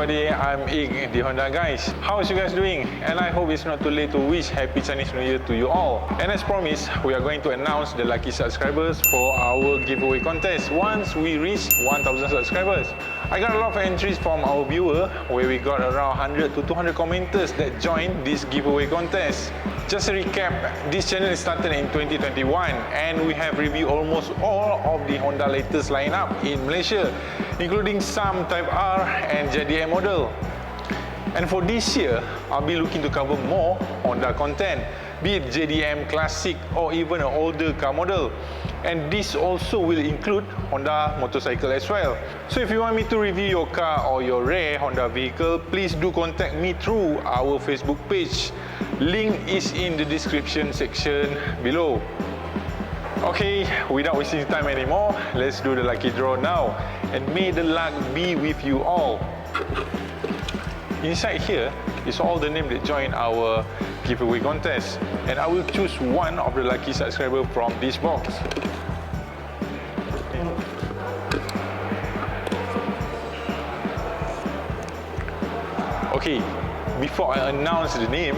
everybody, I'm Ig, the Honda guys. How's you guys doing? And I hope it's not too late to wish Happy Chinese New Year to you all. And as promised, we are going to announce the lucky subscribers for our giveaway contest once we reach 1000 subscribers. I got a lot of entries from our viewer where we got around 100 to 200 commenters that joined this giveaway contest. Just a recap, this channel started in 2021 and we have reviewed almost all of the Honda latest lineup in Malaysia, including some Type R and JDM model. And for this year, I'll be looking to cover more Honda content, be it JDM Classic or even an older car model. And this also will include Honda motorcycle as well. So if you want me to review your car or your rare Honda vehicle, please do contact me through our Facebook page. Link is in the description section below. Okay, without wasting time anymore, let's do the lucky draw now. And may the luck be with you all. Inside here is all the names that join our giveaway contest. And I will choose one of the lucky subscribers from this box. Okay, before I announce the name,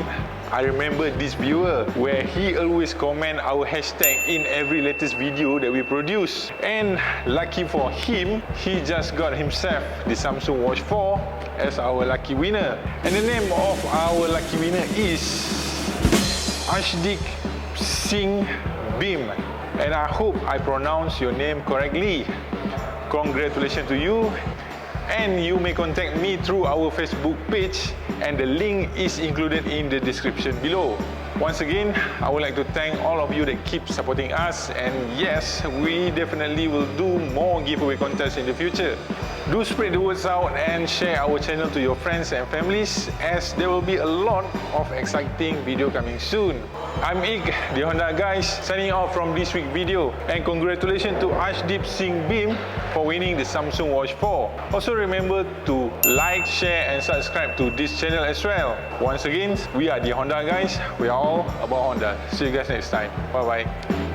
I remember this viewer where he always comment our hashtag in every latest video that we produce. And lucky for him, he just got himself the Samsung Watch 4 as our lucky winner. And the name of our lucky winner is Ashdik Singh Bim. And I hope I pronounce your name correctly. Congratulations to you. And you may contact me through our Facebook page and the link is included in the description below. Once again, I would like to thank all of you that keep supporting us, and yes, we definitely will do more giveaway contests in the future. Do spread the words out and share our channel to your friends and families, as there will be a lot of exciting video coming soon. I'm Ig, the Honda guys, signing off from this week's video, and congratulations to Ashdeep Singh Bim for winning the Samsung Watch 4. Also remember to like, share and subscribe to this channel as well. Once again, we are the Honda guys. We are all about Honda. See you guys next time. Bye bye.